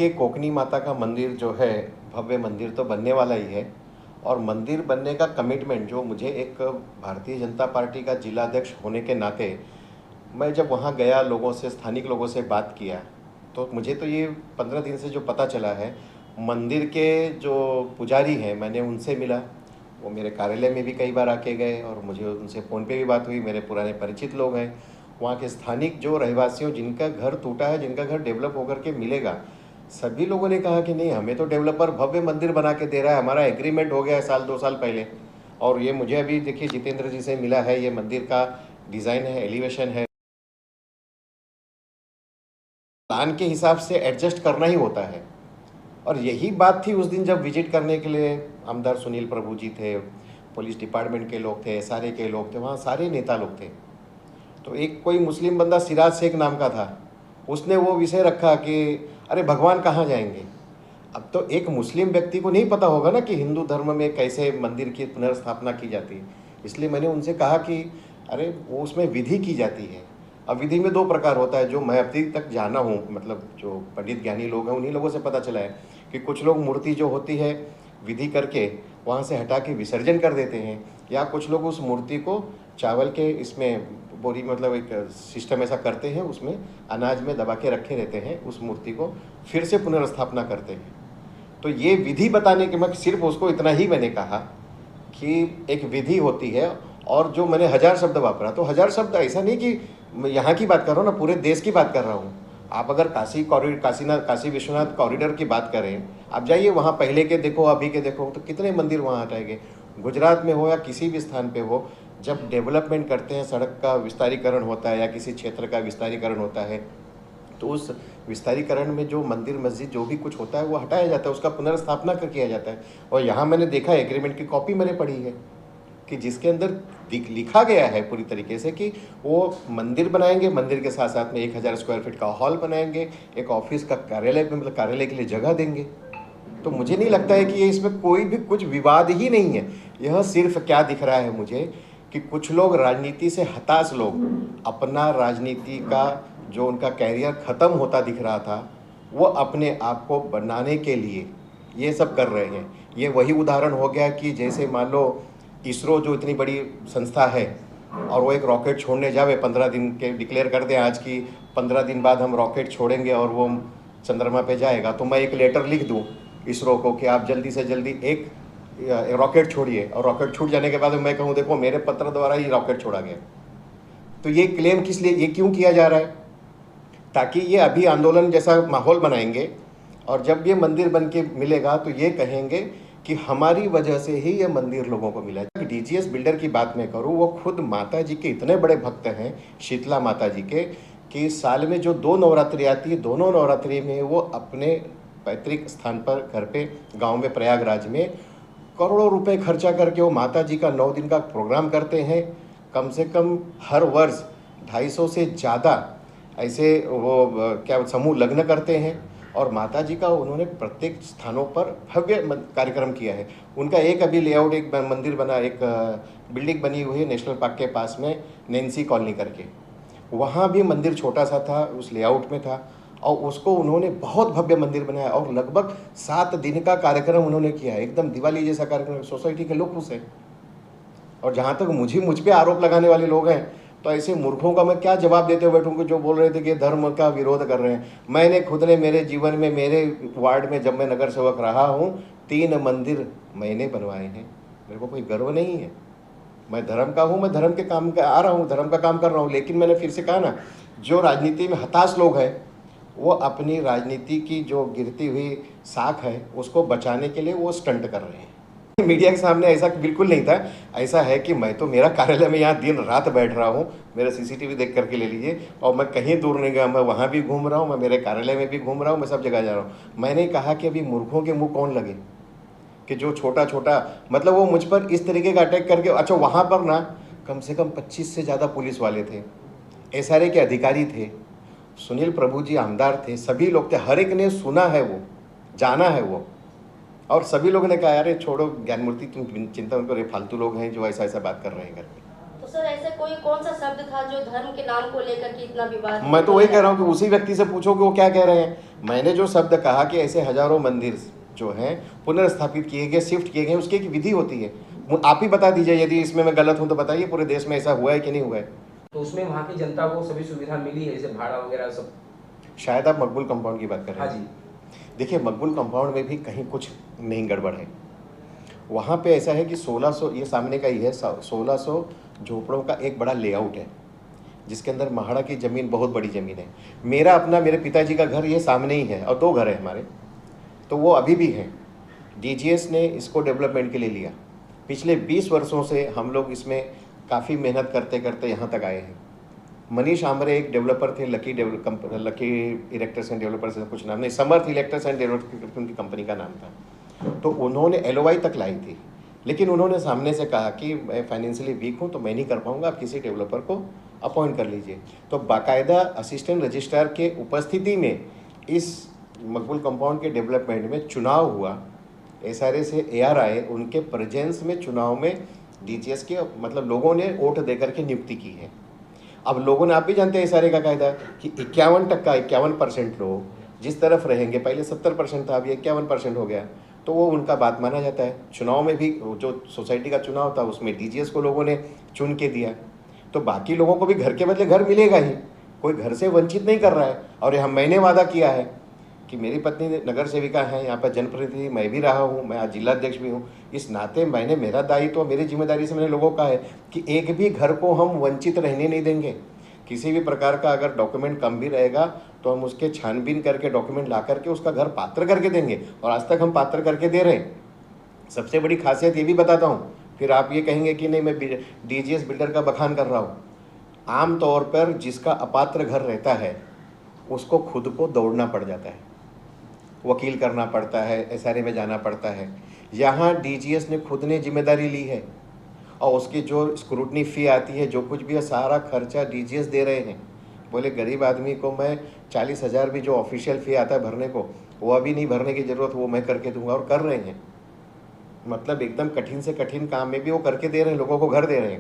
देखिए, कोकनी माता का मंदिर जो है, भव्य मंदिर तो बनने वाला ही है। और मंदिर बनने का कमिटमेंट जो मुझे एक भारतीय जनता पार्टी का जिलाध्यक्ष होने के नाते, मैं जब वहाँ गया, लोगों से, स्थानिक लोगों से बात किया, तो मुझे तो ये 15 दिन से जो पता चला है, मंदिर के जो पुजारी हैं, मैंने उनसे मिला। वो मेरे कार्यालय में भी कई बार आके गए और मुझे उनसे फ़ोन पे भी बात हुई। मेरे पुराने परिचित लोग हैं। वहाँ के स्थानिक जो रहवासियों, जिनका घर टूटा है, जिनका घर डेवलप होकर के मिलेगा, सभी लोगों ने कहा कि नहीं, हमें तो डेवलपर भव्य मंदिर बना के दे रहा है, हमारा एग्रीमेंट हो गया है साल 2 साल पहले। और ये मुझे अभी देखिए जितेंद्र जी से मिला है, ये मंदिर का डिज़ाइन है, एलिवेशन है, प्लान के हिसाब से एडजस्ट करना ही होता है। और यही बात थी उस दिन जब विजिट करने के लिए आमदार सुनील प्रभु जी थे, पुलिस डिपार्टमेंट के लोग थे, एसआरए के लोग थे, वहाँ सारे नेता लोग थे। तो एक कोई मुस्लिम बंदा सिराज शेख नाम का था, उसने वो विषय रखा कि अरे भगवान कहाँ जाएंगे। अब तो एक मुस्लिम व्यक्ति को नहीं पता होगा ना कि हिंदू धर्म में कैसे मंदिर की पुनर्स्थापना की जाती है। इसलिए मैंने उनसे कहा कि अरे वो उसमें विधि की जाती है। अब विधि में 2 प्रकार होता है, जो मैं अभी तक जाना हूँ, मतलब जो पंडित ज्ञानी लोग हैं उन्हीं लोगों से पता चला है कि कुछ लोग मूर्ति जो होती है विधि करके वहाँ से हटा के विसर्जन कर देते हैं, या कुछ लोग उस मूर्ति को चावल के इसमें बोरी, मतलब एक सिस्टम ऐसा करते हैं, उसमें अनाज में दबा के रखे रहते हैं, उस मूर्ति को फिर से पुनर्स्थापना करते हैं। तो ये विधि बताने के, मैं सिर्फ उसको इतना ही मैंने कहा कि एक विधि होती है। और जो मैंने 1000 शब्द वापरा, तो 1000 शब्द ऐसा नहीं कि मैं यहाँ की बात कर रहा हूँ ना, पूरे देश की बात कर रहा हूँ। आप अगर काशी विश्वनाथ कॉरिडोर की बात करें, आप जाइए वहाँ, पहले के देखो, अभी के देखो, तो कितने मंदिर वहाँ हटाएंगे। गुजरात में हो या किसी भी स्थान पे हो, जब डेवलपमेंट करते हैं, सड़क का विस्तारीकरण होता है या किसी क्षेत्र का विस्तारीकरण होता है, तो उस विस्तारीकरण में जो मंदिर मस्जिद जो भी कुछ होता है वो हटाया जाता है, उसका पुनर्स्थापना कर किया जाता है। और यहाँ मैंने देखा, एग्रीमेंट की कॉपी मैंने पढ़ी है कि जिसके अंदर लिखा गया है पूरी तरीके से कि वो मंदिर बनाएंगे, मंदिर के साथ साथ में 1000 स्क्वायर फीट का हॉल बनाएंगे, एक ऑफिस का कार्यालय, मतलब कार्यालय के लिए जगह देंगे। तो मुझे नहीं लगता है कि ये इसमें कोई भी कुछ विवाद ही नहीं है। यह सिर्फ क्या दिख रहा है मुझे कि कुछ लोग, राजनीति से हताश लोग, अपना राजनीति का जो उनका कैरियर ख़त्म होता दिख रहा था, वो अपने आप को बनाने के लिए ये सब कर रहे हैं। ये वही उदाहरण हो गया कि जैसे मान लो इसरो जो इतनी बड़ी संस्था है और वो एक रॉकेट छोड़ने जावे, 15 दिन के डिक्लेयर कर दें आज की 15 दिन बाद हम रॉकेट छोड़ेंगे और वो चंद्रमा पे जाएगा, तो मैं एक लेटर लिख दूँ इसरो को कि आप जल्दी से जल्दी एक रॉकेट छोड़िए, और रॉकेट छूट जाने के बाद मैं कहूँ देखो मेरे पत्र द्वारा ही रॉकेट छोड़ा गया। तो ये क्लेम किस लिए, ये क्यों किया जा रहा है? ताकि ये अभी आंदोलन जैसा माहौल बनाएंगे, और जब ये मंदिर बन के मिलेगा तो ये कहेंगे कि हमारी वजह से ही ये मंदिर लोगों को मिला। डीजीएस बिल्डर की बात मैं करूँ, वो खुद माता जी के इतने बड़े भक्त हैं, शीतला माता जी के, कि साल में जो 2 नवरात्रि आती है, दोनों नवरात्रि में वो अपने पैतृक स्थान पर, घर पे, गांव में, प्रयागराज में करोड़ों रुपए खर्चा करके वो माता जी का 9 दिन का प्रोग्राम करते हैं। कम से कम हर वर्ष 250 से ज़्यादा ऐसे वो क्या समूह लग्न करते हैं, और माता जी का उन्होंने प्रत्येक स्थानों पर भव्य कार्यक्रम किया है। उनका एक अभी लेआउट, एक मंदिर बना, एक बिल्डिंग बनी हुई है नेशनल पार्क के पास में, नैन्सी कॉलोनी करके, वहाँ भी मंदिर छोटा सा था, उस लेआउट में था, और उसको उन्होंने बहुत भव्य मंदिर बनाया, और लगभग 7 दिन का कार्यक्रम उन्होंने किया, एकदम दिवाली जैसा कार्यक्रम। सोसाइटी के लोग खुश हैं। और जहाँ तक मुझ पे आरोप लगाने वाले लोग हैं, तो ऐसे मूर्खों का मैं क्या जवाब देते हुए बैठूंगा जो बोल रहे थे कि धर्म का विरोध कर रहे हैं। मैंने खुद ने मेरे जीवन में, मेरे वार्ड में जब मैं नगर सेवक रहा हूँ, 3 मंदिर मैंने बनवाए हैं। मेरे को कोई गर्व नहीं है, मैं धर्म का हूँ, मैं धर्म के काम का आ रहा हूँ, धर्म का काम कर रहा हूँ। लेकिन मैंने फिर से कहा ना, जो राजनीति में हताश लोग हैं, वो अपनी राजनीति की जो गिरती हुई साख है उसको बचाने के लिए वो स्टंट कर रहे हैं। मीडिया के सामने ऐसा बिल्कुल नहीं था। ऐसा है कि मैं तो, मेरा कार्यालय में यहाँ दिन रात बैठ रहा हूँ, मेरा सीसीटीवी देख करके ले लीजिए, और मैं कहीं दूर नहीं गया, मैं वहाँ भी घूम रहा हूँ, मैं मेरे कार्यालय में भी घूम रहा हूँ, मैं सब जगह जा रहा हूँ। मैंने कहा कि अभी मूर्खों के मुँह कौन लगे कि जो छोटा छोटा, मतलब वो मुझ पर इस तरीके का अटैक करके। अच्छा, वहाँ पर ना कम से कम 25 से ज़्यादा पुलिस वाले थे, एसआरए के अधिकारी थे, सुनील प्रभु जी आमदार थे, सभी लोग थे, हर एक ने सुना है, वो जाना है वो। और सभी लोगों ने कहा अरे छोड़ो ज्ञानमूर्ति, तुम चिंता मत करो, फालतू लोग हैं जो ऐसा ऐसा बात कर रहे हैं घर में। सर ऐसे कोई कौन सा शब्द था जो धर्म के नाम को लेकर के इतना विवाद? मैं तो वही कह रहा हूँ कि उसी व्यक्ति से पूछो कि वो क्या कह रहे हैं। मैंने जो शब्द कहा कि ऐसे हजारों मंदिर जो हैं पुनर्स्थापित किए गए, शिफ्ट किए गए, उसकी एक विधि होती है। आप ही बता दीजिए, यदि इसमें मैं गलत हूँ तो बताइए, पूरे देश में ऐसा हुआ है कि नहीं हुआ है? तो उसमें वहाँ की जनता को सभी सुविधा मिली है, जैसे भाड़ा वगैरह सब? शायद आप मकबूल कंपाउंड की बात कर रहे हाँ हैं। जी। देखिए, मकबूल कंपाउंड में भी कहीं कुछ नहीं गड़बड़ है। वहाँ पे ऐसा है कि 1600, ये सामने का ही है, 1600 झोपड़ों का एक बड़ा लेआउट है, जिसके अंदर महाड़ा की ज़मीन बहुत बड़ी ज़मीन है। मेरा अपना, मेरे पिताजी का घर ये सामने ही है, और 2 घर है हमारे, तो वो अभी भी हैं। डीजीएस ने इसको डेवलपमेंट के लिए लिया। पिछले 20 वर्षों से हम लोग इसमें काफ़ी मेहनत करते करते यहाँ तक आए हैं। मनीष आमरे एक डेवलपर थे, लकी इलेक्ट्रिक्स एंड डेवलपर्स, कुछ नाम नहीं, समर्थ इलेक्ट्रिक्स एंड डेवलपर्स उनकी कंपनी का नाम था। तो उन्होंने एलओआई तक लाई थी, लेकिन उन्होंने सामने से कहा कि मैं फाइनेंशियली वीक हूँ तो मैं नहीं कर पाऊँगा, आप किसी डेवलपर को अपॉइंट कर लीजिए। तो बाकायदा असिस्टेंट रजिस्ट्रार के उपस्थिति में इस मकबूल कंपाउंड के डेवलपमेंट में चुनाव हुआ। एसआरए से एआर आए, उनके प्रेजेंस में चुनाव में डीजीएस के मतलब लोगों ने वोट देकर के नियुक्ति की है। अब लोगों ने, आप भी जानते हैं एसआरए का कायदा कि 51% लोग जिस तरफ रहेंगे, पहले 70% था, अभी 51% हो गया, तो वो उनका बात माना जाता है। चुनाव में भी जो सोसाइटी का चुनाव था उसमें डीजीएस को लोगों ने चुन के दिया, तो बाकी लोगों को भी घर के बदले घर मिलेगा ही, कोई घर से वंचित नहीं कर रहा है। और हम मैंने वादा किया है कि मेरी पत्नी नगर सेविका है, यहाँ पर जनप्रतिनिधि मैं भी रहा हूँ, मैं आज जिलाध्यक्ष भी हूँ, इस नाते मैंने, मेरा दायित्व, मेरी जिम्मेदारी से मैंने लोगों का है कि एक भी घर को हम वंचित रहने नहीं देंगे। किसी भी प्रकार का अगर डॉक्यूमेंट कम भी रहेगा तो हम उसके छानबीन करके डॉक्यूमेंट ला करके उसका घर पात्र करके देंगे, और आज तक हम पात्र करके दे रहे हैं। सबसे बड़ी खासियत ये भी बताता हूँ, फिर आप ये कहेंगे कि नहीं मैं डीजीएस बिल्डर का बखान कर रहा हूँ। आम तौर पर जिसका अपात्र घर रहता है उसको खुद को दौड़ना पड़ जाता है, वकील करना पड़ता है, एसआरए में जाना पड़ता है। यहाँ डीजीएस ने खुद ने जिम्मेदारी ली है, और उसकी जो स्क्रूटनी फ़ी आती है, जो कुछ भी है, सारा खर्चा डीजीएस दे रहे हैं। बोले गरीब आदमी को मैं 40,000 भी जो ऑफिशियल फ़ी आता है भरने को, वो अभी नहीं भरने की ज़रूरत, वो मैं करके दूंगा, और कर रहे हैं। मतलब एकदम कठिन से कठिन काम में भी वो करके दे रहे हैं, लोगों को घर दे रहे हैं।